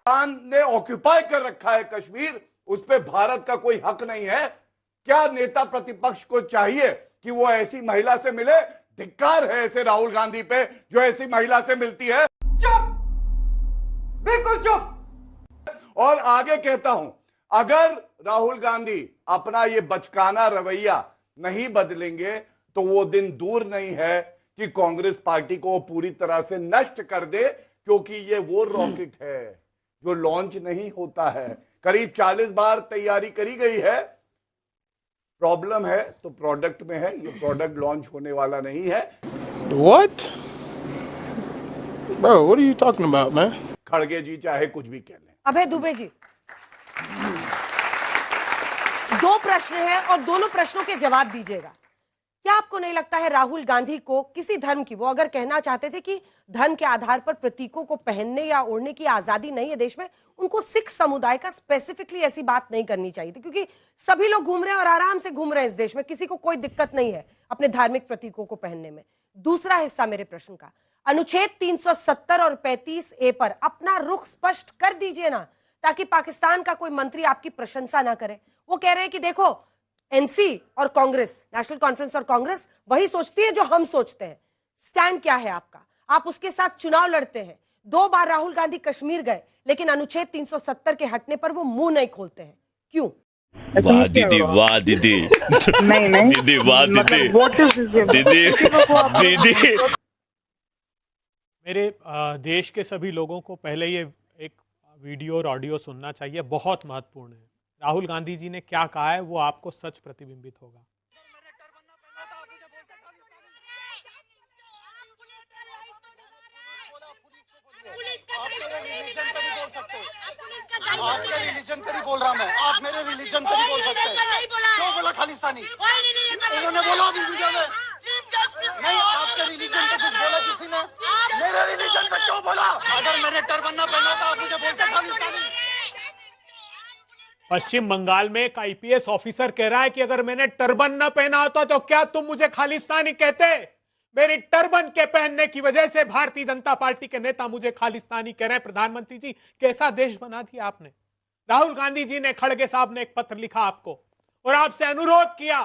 पाकिस्तान ने ऑक्यूपाई कर रखा है कश्मीर, उस पर भारत का कोई हक नहीं है। क्या नेता प्रतिपक्ष को चाहिए कि वो ऐसी महिला से मिले? धिक्कार है ऐसे राहुल गांधी पे जो ऐसी महिला से मिलती है। चुप, बिल्कुल चुप। और आगे कहता हूं, अगर राहुल गांधी अपना ये बचकाना रवैया नहीं बदलेंगे तो वो दिन दूर नहीं है कि कांग्रेस पार्टी को पूरी तरह से नष्ट कर दे, क्योंकि ये वो रॉकेट है जो लॉन्च नहीं होता है। करीब 40 बार तैयारी करी गई है, प्रॉब्लम है तो प्रोडक्ट में है। ये प्रोडक्ट लॉन्च होने वाला नहीं है। What? Bro, what are you talking about, man? खड़गे जी चाहे कुछ भी कह लें। अभय दुबे जी, दो प्रश्न हैं और दोनों प्रश्नों के जवाब दीजिएगा। क्या आपको नहीं लगता है राहुल गांधी को किसी धर्म की, वो अगर कहना चाहते थे कि धर्म के आधार पर प्रतीकों को पहनने या ओढ़ने की आजादी नहीं है देश में, उनको सिख समुदाय का स्पेसिफिकली ऐसी बात नहीं करनी चाहिए थी, क्योंकि सभी लोग घूम रहे हैं और आराम से घूम रहे हैं इस देश में, किसी को कोई दिक्कत नहीं है अपने धार्मिक प्रतीकों को पहनने में। दूसरा हिस्सा मेरे प्रश्न का, अनुच्छेद 370 और 35A पर अपना रुख स्पष्ट कर दीजिए ना, ताकि पाकिस्तान का कोई मंत्री आपकी प्रशंसा ना करे। वो कह रहे हैं कि देखो एनसी और कांग्रेस, नेशनल कॉन्फ्रेंस और कांग्रेस वही सोचती है जो हम सोचते हैं। स्टैंड क्या है आपका? आप उसके साथ चुनाव लड़ते हैं। 2 बार राहुल गांधी कश्मीर गए, लेकिन अनुच्छेद 370 के हटने पर वो मुंह नहीं खोलते हैं, क्यों? वाह दीदी, वाह दीदी, नहीं दीदी, वाह दीदी, दीदी, दीदी। मेरे देश के सभी लोगों को पहले ये एक वीडियो और ऑडियो सुनना चाहिए, बहुत महत्वपूर्ण है। राहुल गांधी जी ने क्या कहा है वो आपको सच प्रतिबिंबित होगा। आपके रिलीजन का नहीं बोल रहा मैं, आप मेरे रिलीजन का नहीं बोल सकते। क्यों बोला खालिस्तानी? उन्होंने बोला अभी वीडियो में नहीं, आपके रिलीजन का कुछ बोला किसी ने? मेरे रिलीजन का क्यों बोला? अगर मैंने टर्बन ना पहना तो आप मुझे बोलते खालिस्तानी। पश्चिम बंगाल में एक आईपीएस ऑफिसर कह रहा है कि अगर मैंने टर्बन न पहना होता तो क्या तुम मुझे खालिस्तानी कहते? मेरी टर्बन के पहनने की वजह से भारतीय जनता पार्टी के नेता मुझे खालिस्तानी कह रहे हैं। प्रधानमंत्री जी, कैसा देश बना दिया आपने। राहुल गांधी जी ने, खड़गे साहब ने एक पत्र लिखा आपको और आपसे अनुरोध किया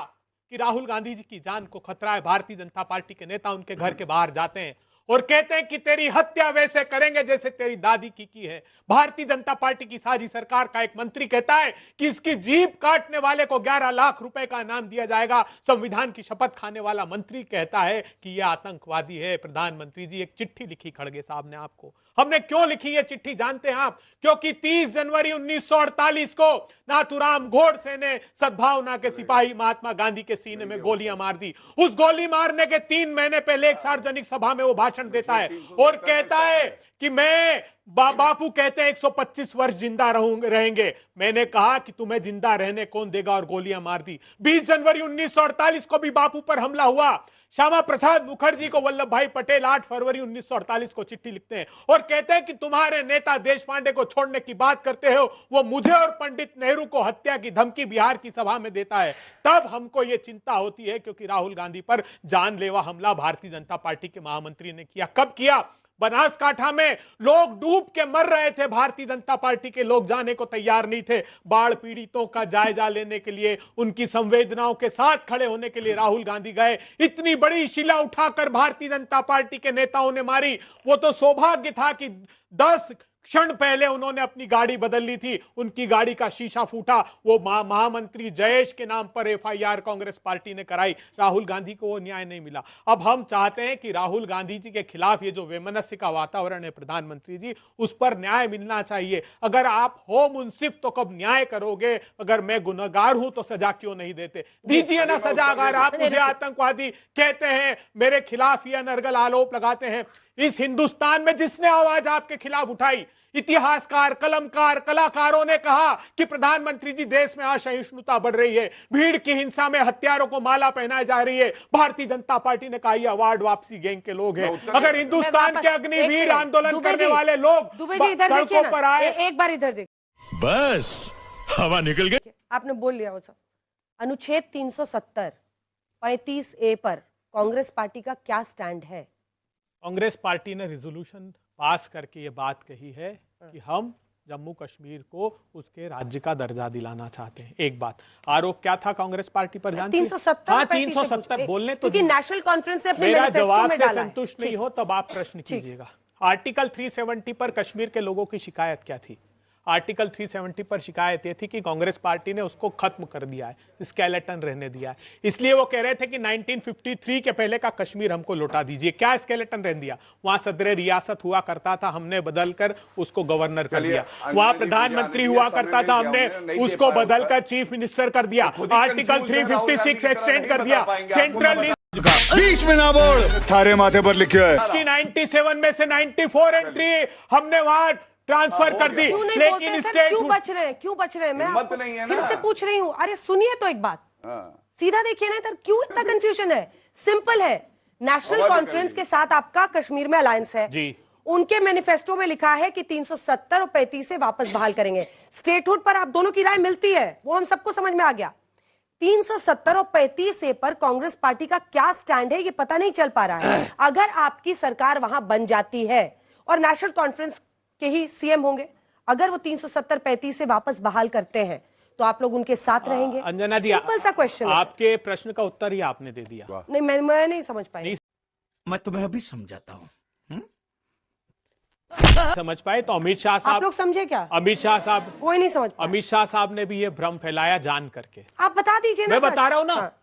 कि राहुल गांधी जी की जान को खतरा है। भारतीय जनता पार्टी के नेता उनके घर के बाहर जाते हैं और कहते हैं कि तेरी हत्या वैसे करेंगे जैसे तेरी दादी की है। भारतीय जनता पार्टी की साझी सरकार का एक मंत्री कहता है कि इसकी जीभ काटने वाले को 11 लाख रुपए का इनाम दिया जाएगा। संविधान की शपथ खाने वाला मंत्री कहता है कि यह आतंकवादी है। प्रधानमंत्री जी, एक चिट्ठी लिखी खड़गे साहब ने आपको। हमने क्यों लिखी ये चिट्ठी जानते हैं आप? क्योंकि 30 जनवरी 1948 को नाथूराम गोडसे ने सद्भावना के सिपाही महात्मा गांधी के सीने में गोलियां मार दी। उस गोली मारने के 3 महीने पहले एक सार्वजनिक सभा में वो भाषण देता है और कहता है कि मैं बापू कहते हैं 125 वर्ष जिंदा रहेंगे। मैंने कहा कि तुम्हें जिंदा रहने कौन देगा, और गोलियां मार दी। 20 जनवरी 1948 को भी बापू पर हमला हुआ। श्यामा प्रसाद मुखर्जी को वल्लभ भाई पटेल 8 फरवरी 1948 को चिट्ठी लिखते हैं और कहते हैं कि तुम्हारे नेता देश पांडे को छोड़ने की बात करते हो, वो मुझे और पंडित नेहरू को हत्या की धमकी बिहार की सभा में देता है। तब हमको ये चिंता होती है, क्योंकि राहुल गांधी पर जानलेवा हमला भारतीय जनता पार्टी के महामंत्री ने किया। कब किया? बनासकांठा में लोग डूब के मर रहे थे, भारतीय जनता पार्टी के लोग जाने को तैयार नहीं थे। बाढ़ पीड़ितों का जायजा लेने के लिए, उनकी संवेदनाओं के साथ खड़े होने के लिए राहुल गांधी गए। इतनी बड़ी शिला उठाकर भारतीय जनता पार्टी के नेताओं ने मारी। वो तो सौभाग्य था कि 10 क्षण पहले उन्होंने अपनी गाड़ी बदल ली थी, उनकी गाड़ी का शीशा फूटा। वो महामंत्री जयेश के नाम पर एफआईआर कांग्रेस पार्टी ने कराई। राहुल गांधी को वो न्याय नहीं मिला। अब हम चाहते हैं कि राहुल गांधी जी के खिलाफ ये जो वैमनस्य का वातावरण है प्रधानमंत्री जी, उस पर न्याय मिलना चाहिए। अगर आप हो मुंसिफ तो कब न्याय करोगे? अगर मैं गुनहगार हूं तो सजा क्यों नहीं देते? दीजिए ना सजा। अगर आप मुझे आतंकवादी कहते हैं, मेरे खिलाफ ये अनर्गल आरोप लगाते हैं, इस हिंदुस्तान में जिसने आवाज आपके खिलाफ उठाई, इतिहासकार, कलमकार, कलाकारों ने कहा कि प्रधानमंत्री जी देश में असहिष्णुता बढ़ रही है, भीड़ की हिंसा में हत्यारों को माला पहनाई जा रही है। भारतीय जनता पार्टी ने कहा ये अवार्ड वापसी गैंग के लोग हैं। अगर हिंदुस्तान के अग्निवीर आंदोलन करने वाले लोग सड़कों पर आए, एक बार इधर देखिए, बस हवा निकल गई। आपने बोल लिया वो सब। अनुच्छेद 370 35A पर कांग्रेस पार्टी का क्या स्टैंड है? कांग्रेस पार्टी ने रिजोल्यूशन पास करके ये बात कही है कि हम जम्मू कश्मीर को उसके राज्य का दर्जा दिलाना चाहते हैं। एक बात, आरोप क्या था कांग्रेस पार्टी पर जानती हैं? 370 हाँ, 370 बोलने तो क्योंकि नेशनल कॉन्फ्रेंस से अपने मेरा मैनिफेस्टो जवाब में से डाला है। संतुष्ट नहीं हो तब आप प्रश्न कीजिएगा। आर्टिकल 370 पर कश्मीर के लोगों की शिकायत क्या थी? आर्टिकल 370 पर शिकायत ये थी कि कांग्रेस पार्टी ने उसको खत्म कर दिया है, स्केलेटन रहने दिया है। इसलिए वो कह रहे थे कि 1953 के पहले का कश्मीर हमको लौटा दीजिए। क्या स्केलेटन रहने दिया? वहां सदर रियासत हुआ करता था, हमने बदलकर उसको गवर्नर कर दिया। वहां प्रधानमंत्री हुआ करता था, हमने उसको बदलकर चीफ मिनिस्टर कर दिया। आर्टिकल 356 एक्सटेंड कर दिया। सेंट्रल बीच में ना बोल, थारे माथे पर लिखे है की 97 में से 94 एंट्री हमने वहां ट्रांसफर कर दी। क्यों नहीं लेकिन बोलते सर? स्टेट क्यों बच रहे हैं? क्यों बच रहे हैं? मैं हिम्मत आपको नहीं है फिर ना। से पूछ रही हूँ। अरे सुनिए तो एक बात, सीधा देखिए ना इधर, क्यों इतना कंफ्यूजन है? सिंपल है, नेशनल कॉन्फ्रेंस के साथ आपका कश्मीर में अलायंस है जी। उनके मैनिफेस्टो में लिखा है कि 370 और 35 से वापस बहाल करेंगे। स्टेटहुड पर आप दोनों की राय मिलती है, वो हम सबको समझ में आ गया। 370 और 35 से पर कांग्रेस पार्टी का क्या स्टैंड है ये पता नहीं चल पा रहा है। अगर आपकी सरकार वहां बन जाती है और नेशनल कॉन्फ्रेंस के ही सीएम होंगे, अगर वो 370-35 से वापस बहाल करते हैं तो आप लोग उनके साथ रहेंगे? अंजना जी, सिंपल सा क्वेश्चन है। आपके प्रश्न का उत्तर ही आपने दे दिया। नहीं, मैं नहीं समझ पाई। मैं तुम्हें अभी समझाता हूँ। समझ पाए तो अमित शाह आप साहब, लोग समझे क्या? अमित शाह साहब, कोई नहीं समझ पाया। अमित शाह साहब ने भी ये भ्रम फैलाया जान करके। आप बता दीजिए ना। मैं सच। बता रहा हूं ना। हाँ।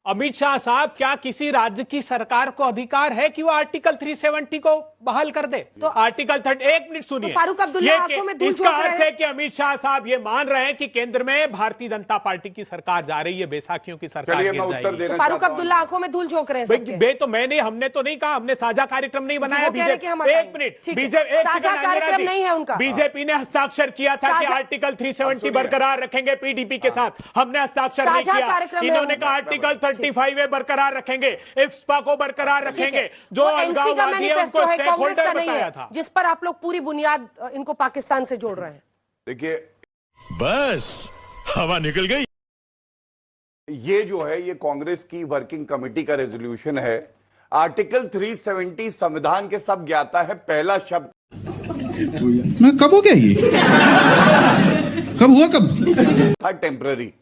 अमित शाह साहब, क्या किसी राज्य की सरकार को अधिकार है कि वो आर्टिकल 370 को बहाल कर दे? तो आर्टिकल 30, एक मिनट सुनिए। तो फारूक अब्दुल्ला आंखों में धूल इसका झोंक रहे अर्थ हैं। है कि अमित शाह साहब ये मान रहे हैं कि केंद्र में भारतीय जनता पार्टी की सरकार जा रही है, बैसाखियों की सरकार चलिए गिर मैं उत्तर जाएगी। देना फारूक चाहता हूं। अब्दुल्ला आंखों में धूल झोंक रहे हैं सबके। बे तो हमने तो नहीं कहा, हमने साझा कार्यक्रम नहीं बनाया। वो कह रहे हैं कि हम बीजेपी, एक हटाएंगे। मिनट, ठीक है। बीजेपी साझा कार्यक्रम नहीं है उनका। बीजेपी ने हस्ताक्षर किया था कि साझा- आर्टिकल 370 सुनिए। बरकरार रखेंगे पीडीपी के साथ। हमने हस्ताक्षर नहीं साझा किया। कार्यक्रम है इन्होंने उनका। कहा आर्टिकल 35 बरकरार रखेंगे, इफ्सपा को बरकरार रखेंगे। जो वो एनसी का अलगाववादी है मैनिफेस्टो उनको है, स्टेक कांग्रेस का होल्डर नहीं बताया है, था। जिस पर आप लोग पूरी बुनियाद इनको पाकिस्तान से जोड़ रहे हैं। देखिए, बस हवा निकल गई। ये जो है ये कांग्रेस की वर्किंग कमेटी का रेजोल्यूशन है। आर्टिकल 370 संविधान के सब ज्ञाता है, पहला शब्द ना कब हो गया ये? कब हुआ कब? था टेम्पररी।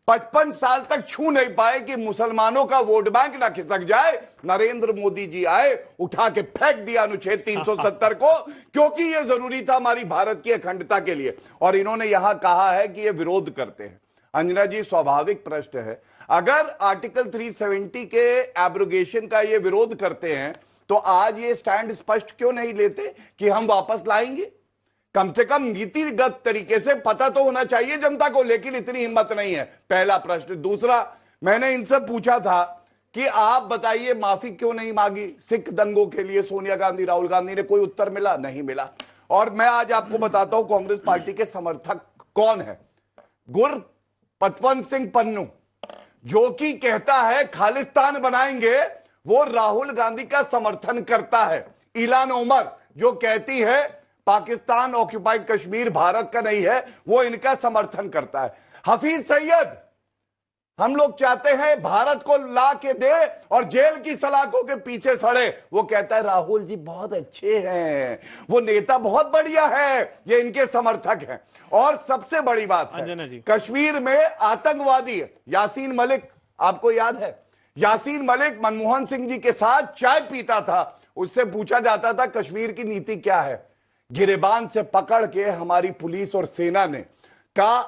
55 साल तक छू नहीं पाए कि मुसलमानों का वोट बैंक ना खिसक जाए। नरेंद्र मोदी जी आए, उठा के फेंक दिया अनुच्छेद 370 को, क्योंकि यह जरूरी था हमारी भारत की अखंडता के लिए। और इन्होंने यहां कहा है कि ये विरोध करते हैं। अंजना जी, स्वाभाविक प्रश्न है, अगर आर्टिकल 370 के एब्रोगेशन का ये विरोध करते हैं तो आज ये स्टैंड स्पष्ट क्यों नहीं लेते कि हम वापस लाएंगे? कम से कम नीतिगत तरीके से पता तो होना चाहिए जनता को, लेकिन इतनी हिम्मत नहीं है। पहला प्रश्न। दूसरा, मैंने इनसे पूछा था कि आप बताइए माफी क्यों नहीं मांगी सिख दंगों के लिए सोनिया गांधी, राहुल गांधी ने? कोई उत्तर मिला? नहीं मिला। और मैं आज आपको बताता हूं कांग्रेस पार्टी के समर्थक कौन है। गुरपतवंत सिंह पन्नू, जो कि कहता है खालिस्तान बनाएंगे, वो राहुल गांधी का समर्थन करता है। इलान उमर, जो कहती है पाकिस्तान ऑक्युपाइड कश्मीर भारत का नहीं है, वो इनका समर्थन करता है। हफीज सईद, हम लोग चाहते हैं भारत को ला के दे और जेल की सलाखों के पीछे सड़े, वो कहता है राहुल जी बहुत अच्छे हैं, वो नेता बहुत बढ़िया है। ये इनके समर्थक हैं। और सबसे बड़ी बात है, कश्मीर में आतंकवादी यासीन मलिक, आपको याद है यासीन मलिक मनमोहन सिंह जी के साथ चाय पीता था। उससे पूछा जाता था कश्मीर की नीति क्या है, गिरेबान से पकड़ के हमारी पुलिस और सेना ने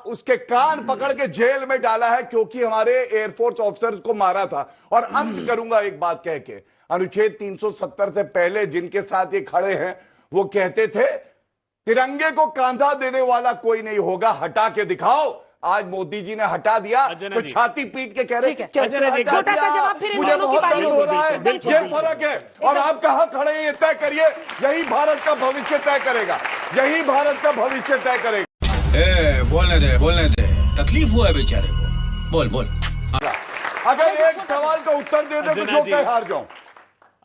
उसके कान पकड़ के जेल में डाला है, क्योंकि हमारे एयरफोर्स ऑफिसर्स को मारा था। और अंत करूंगा एक बात कह के, अनुच्छेद 370 से पहले जिनके साथ ये खड़े हैं वो कहते थे तिरंगे को कांधा देने वाला कोई नहीं होगा, हटा के दिखाओ। आज मोदी जी ने हटा दिया तो छाती पीट के कह रहे हैं कैसे हटा छोटा सा दिया? जवाब फिर इन मुझे दोनों की बहुत बारी दर्द हो होगी। रहा है। ये फर्क है। और आप कहां खड़े हैं ये तय करिए, यही भारत का भविष्य तय करेगा, यही भारत का भविष्य तय करेगा। बोलने दे, तकलीफ हुआ है बेचारे को। बोल। अगर एक सवाल का उत्तर दे दे तो जो कह हार जाऊं।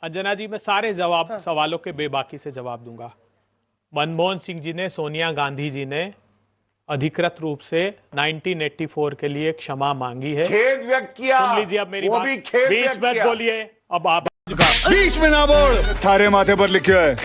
अंजना जी, मैं सारे सवालों के बेबाकी से जवाब दूंगा। मनमोहन सिंह जी ने, सोनिया गांधी जी ने अधिकृत रूप से 1984 के लिए क्षमा मांगी है, खेद व्यक्त किया। सुन लीजिए अब मेरी वो बात, भी खेद बीच व्यक्त मत किया। बोलिए। अब आप बीच में ना बोल, थारे माथे पर लिखे है।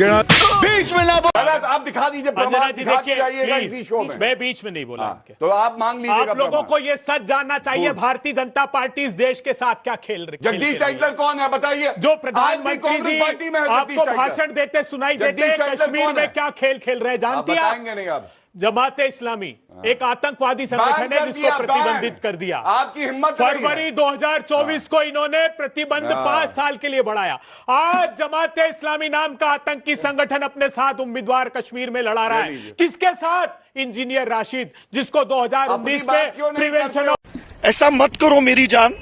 बीच में ना बोल। गलत, आप दिखा दीजिए अंजना प्रमाण, जी दिखा के देखिए आइएगा प्लीज, इसी शो में। मैं बीच में नहीं बोला हाँ, आपके। तो आप मांग लीजिएगा आप लोगों प्रमाण। को ये सच जानना चाहिए झूठ। भारतीय जनता पार्टी इस देश के साथ क्या खेल रही है। जगदीश टाइटलर कौन है बताइए? जो आज भी प्रधानमंत्री कांग्रेस जी पार्टी में है जगदीश आपको टाइटलर। भाषण देते सुनाई देते जगदीश हैं टाइटलर कश्मीर कौन में है? क्या खेल खेल रहे हैं आप जानती है आप? बताएंगे नहीं आप? जमाते इस्लामी एक आतंकवादी बैन संगठन है कर जिसको दिया, प्रतिबंधित बैन। कर दिया। आपकी हिम्मत नहीं है। फरवरी 2024 को इन्होंने प्रतिबंध 5 साल के लिए बढ़ाया। आज जमाते इस्लामी नाम का आतंकी संगठन अपने साथ उम्मीदवार कश्मीर में लड़ा रहा ले है। लीजिए। किसके साथ? इंजीनियर राशिद, जिसको 2019 अपनी बात में क्यों नहीं प्रिवेंशन करते? ऐसा मत करो मेरी जान,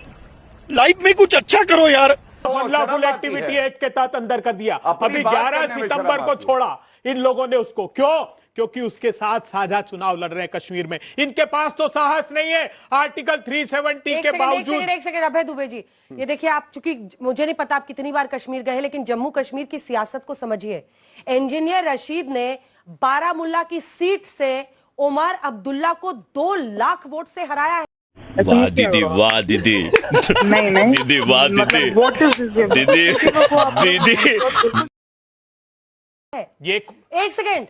लाइफ में कुछ अच्छा करो यार। अनलॉफुल शर्म आती एक्टिविटी है। एक्ट के तहत अंदर कर दिया। अपनी अभी बात 11 करने में सितंबर शर्म को आती है। छोड़ा इन लोगों ने उसको। क्यों? क्योंकि उसके साथ साझा चुनाव लड़ रहे हैं कश्मीर में। इनके पास तो साहस नहीं है आर्टिकल 370 के बावजूद। एक सेकंड अभय दुबे जी, ये देखिए आप, चूंकि मुझे नहीं पता आप कितनी बार कश्मीर गए, लेकिन जम्मू कश्मीर की सियासत को समझिए। इंजीनियर रशीद ने बारामुल्ला की सीट से उमर अब्दुल्ला को 2 लाख वोट से हराया है। वाह दीदी, वाह दीदी, नहीं नहीं दीदी, वाह दीदी, व्हाट इज दिस दीदी, दीदी। ये एक सेकेंड,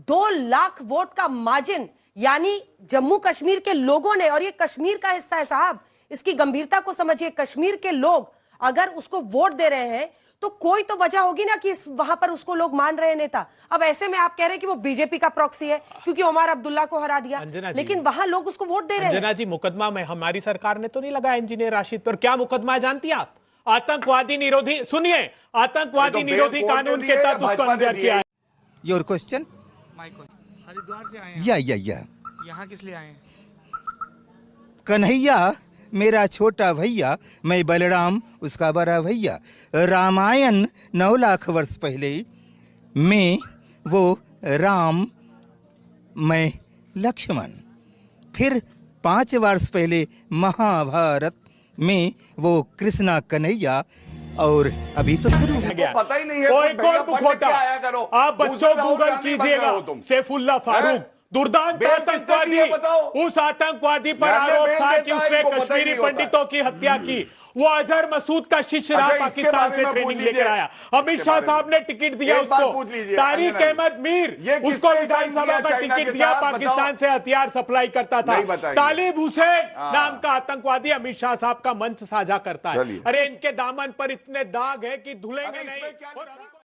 2 लाख वोट का मार्जिन, यानी जम्मू कश्मीर के लोगों ने, और ये कश्मीर का हिस्सा है साहब, इसकी गंभीरता को समझिए। कश्मीर के लोग अगर उसको वोट दे रहे हैं तो कोई तो वजह होगी ना कि वहां पर उसको लोग मान रहे हैं नेता। अब ऐसे में आप कह रहे हैं कि वो बीजेपी का प्रॉक्सी है क्योंकि उमर अब्दुल्ला को हरा दिया, अंजना जी, लेकिन वहां लोग उसको वोट दे रहे हैं। अंजना जी, मुकदमा में हमारी सरकार ने तो नहीं लगाया इंजीनियर राशिद पर। क्या मुकदमा है जानती है आप? आतंकवादी निरोधी, सुनिए, आतंकवादी तो बेल निरोधी कोर्ट ने कानून दी के है या तहत उसको भाजपा ने अंदर दी किया है? है। Your question? हरिद्वार से आए हैं। या यहाँ किस लिए आए हैं? कन्हैया मेरा छोटा भैया, मैं बलराम उसका बड़ा भैया। रामायण 9 लाख वर्ष पहले मैं वो राम, मैं लक्ष्मण। फिर 5 वर्ष पहले महाभारत में वो कृष्णा कन्हैया, और अभी तो शुरू हो गया। पता ही नहीं है। कोई भैया कोई पंडित होता क्या आया करो। आप बच्चों दूसरा राहुल गूगल गांधी बन कीजिएगा, गए हो तुम। सैफुल्ला फारूक हैं? दुर्दांत बेल किसने आतंकवादी, दी है बताओ? उस आतंकवादी पर न्यायालय आरोप बेल था देता कि है, उसने इनको पता ही कश्मीरी नहीं होता है। पंडितों की हत्या की। वो अजहर मसूद का शिष्य रहा, अच्छा, इसके पाकिस्तान बारे से में ट्रेनिंग पूछ लेकर लीजिए। आया। अमित इसके शाह बारे साहब में। ने टिकट दिया एक बात उसको। पूछ लीजिए, तारिक अंजना जी। अहमद मीर ये उसको किसने विधानसभा साइन का किया चाइना टिकट के दिया, साथ? पाकिस्तान से हथियार सप्लाई करता था। नहीं बताएंगे। तालिब हुसैन हाँ। नाम का आतंकवादी अमित शाह साहब का मंच साझा करता है। चलिए। अरे इनके दामन पर इतने दाग है कि धुलेंगे अरे इसमें नहीं। क्या और लिखा है? अभी-